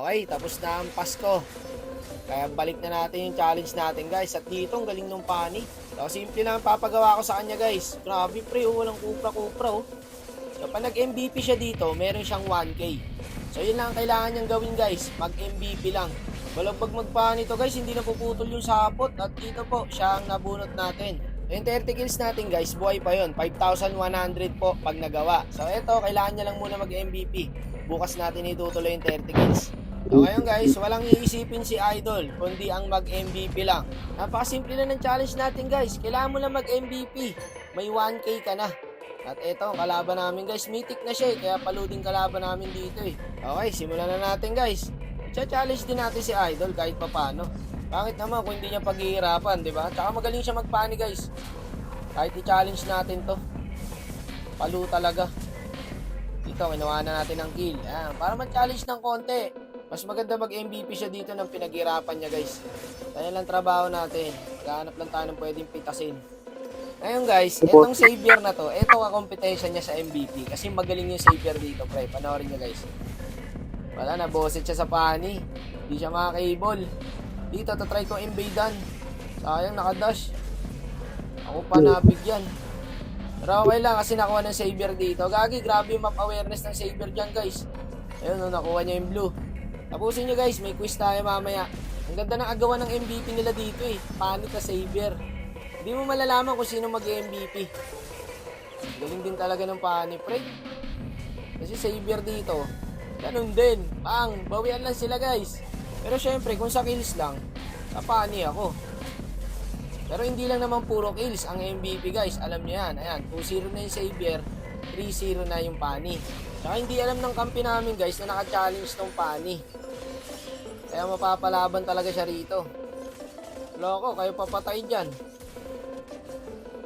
Okay, tapos na ang Pasko. Kaya balik na natin yung challenge natin guys. At dito, ang galing ng pani. So, simple lang ang papagawa ko sa kanya guys. Grabe pre, walang kupra-kupra oh. So, pag nag-MVP siya dito, meron siyang 1K. So, yun lang ang kailangan niyang gawin guys. Mag-MVP lang. Balagbag magpani to guys, hindi na puputol yung sapot. At dito po, siya ang nabunot natin. Yung 30 kills natin guys, buhay pa yun. 5,100 po pag nagawa. So, eto, kailangan niya lang muna mag-MVP. Bukas natin itutuloy yung 30 kills. So ngayon guys, walang iisipin si Idol, kundi ang mag-MVP lang. Napakasimple na ng challenge natin guys. Kailangan mo lang mag-MVP. May 1K ka na. At eto, kalaban namin guys, mythic na siya kaya paluding kalaban namin dito eh. Okay, simulan na natin guys. Challenge din natin si Idol kahit papano. Bakit naman kung hindi niya paghihirapan, di ba? Tsaka magaling siya magpani guys. Kahit i-challenge natin to. Palu talaga. Dito, kinuha na natin ang kill. Ayan, para mag-challenge ng konti. Mas maganda mag-MVP siya dito ng pinaghirapan niya guys. Kaya lang trabaho natin. Maghanap lang tayo ng pwedeng pitasin. Ngayon guys, itong savior na to, ito kakompetensya niya sa MVP. Kasi magaling yung savior dito, pre. Panoorin niyo guys. Wala, naboset siya sa pani. Hindi siya makakable. Dito, tatry ko invadean. Sayang, nakadash. Ako pa nabigyan. Pero okay lang kasi nakuha ng savior dito. Gagi, grabe yung map awareness ng savior dyan guys. Ayun, nakuha niya yung blue. Tapusin nyo guys, may quiz tayo mamaya. Ang ganda ng agawan ng MVP nila dito eh. Panic na savior. Hindi mo malalaman kung sino mag-MVP. Galing din talaga ng Pani, pre. Kasi savior dito, ganun din. Pang, bawian lang sila guys. Pero syempre, kung sa kills lang, sa Pani ako. Pero hindi lang naman puro kills ang MVP guys. Alam niyo yan. Ayan, 2-0 na yung savior, 3-0 na yung Pani. Saka hindi alam ng kampi namin guys na naka-challenge tong Pani. Kaya mapapalaban talaga siya rito. Loko, kayo papatay dyan.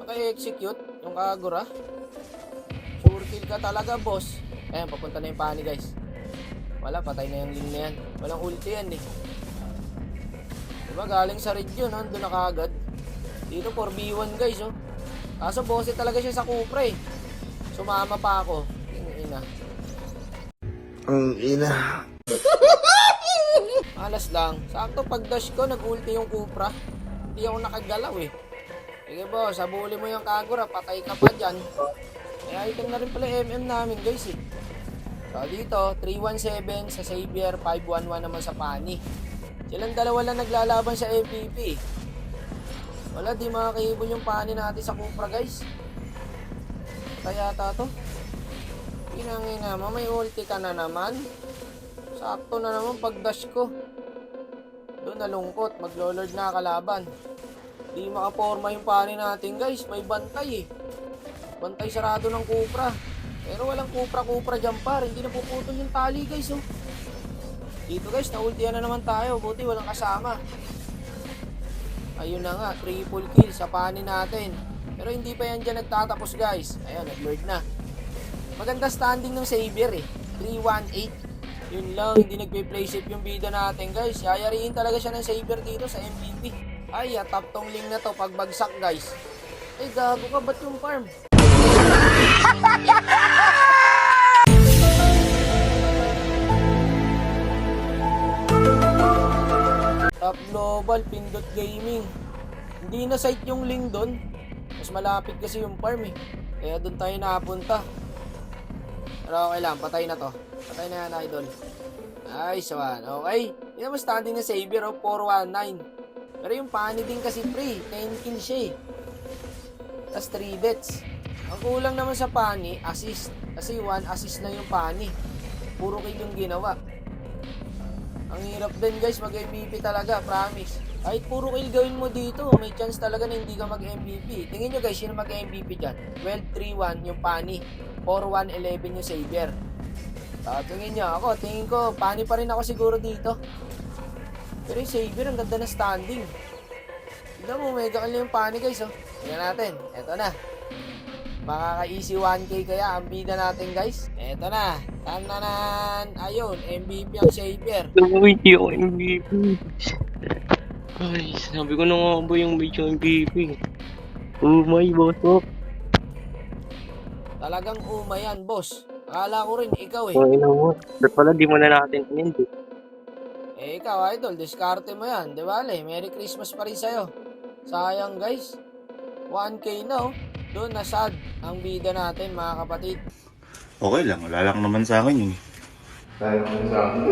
Maka-execute yung Kagura. Sure kill ka talaga boss. Ayan, papunta na yung Pani guys. Wala, patay na yung Ling na yan. Walang ulti yan eh. Diba galing sa red yun, doon na kaagad. Dito 4v1 guys oh. Kaso boss talaga siya sa Cupra eh. Sumama pa ako. Ang ina. Alas lang. Sakto pag dash ko, nag-ulti yung Cupra. Hindi ako nakagalaw eh. Sige boss, sabuli mo yung Kagura, patay ka pa dyan. Kaya item na rin pala MM namin guys eh. So dito, 317 sa Savior, 511 naman sa Pani. Silang dalawa lang naglalaban sa MVP. Wala, di makakibol yung Pani natin sa Cupra guys. Kaya to. Inangina mo, may ulti ka na naman. Sakto na naman pag dash ko. Doon nalungkot, maglo-lord na kalaban. Di makaporma yung Pani natin guys, may bantay eh. Bantay sarado ng Cupra. Pero walang Cupra dyan par, hindi na puputol yung tali guys oh. Dito guys, na-ultihan na naman tayo, buti walang kasama. Ayun na nga, triple kill sa Pani natin. Pero hindi pa yan dyan nagtatapos guys. Ayun, nag-lord na. Maganda standing ng Savior eh. 318. Yun lang, hindi nagpe-play safe yung bida natin guys. Yayariin talaga siya ng Savior dito sa MVP. Ay, tap tong link na to pag bagsak guys. Ay, gago ka, ba't yung farm? Top Global, Pindot Gaming. Hindi na site yung link doon. Mas malapit kasi yung farm eh. Kaya doon tayo napunta. Pero okay lang, patay na to. Patay na yan, idol. Nice one. Okay. Hindi naman standing na Savior, 419. Pero yung Pani din kasi pre, 10 kills siya eh. Tapos 3 deaths. Ang kulang naman sa Pani, assist. Kasi 1 assist na yung Pani. Puro kill yung ginawa. Ang hirap din guys, mag-MVP talaga, promise. Kahit puro kill gawin mo dito, may chance talaga na hindi ka mag-MVP. Tingin nyo guys, sino mag-MVP dyan? 12-3-1 yung Pani, 4-1-11 yung Savior. Tingin nyo ako, tingin ko, Pani pa rin ako siguro dito. Pero yung Savior, ang ganda na standing. Tignan mo, mega kill yung Pani guys oh. Tingnan natin, eto na. Makaka-easy 1K kaya ang bida natin guys. Eto na, tananan. Ayun, MVP ang Savior. Hindi ako MVP. Ay, sabi ko na nga ba yung medyo MVP. Oh my boss. Talagang yan, boss. Akala ko rin, ikaw eh. Ay, mo. Ba't pala di mo na natin hindi? Eh, ikaw, idol, diskarte mo yan. Di ba, Le? Merry Christmas pa rin sa'yo. Sayang, guys. 1K na, oh. Doon, nasad ang bida natin, mga kapatid. Okay lang, wala lang naman sa akin yun. Sayang naman sa akin.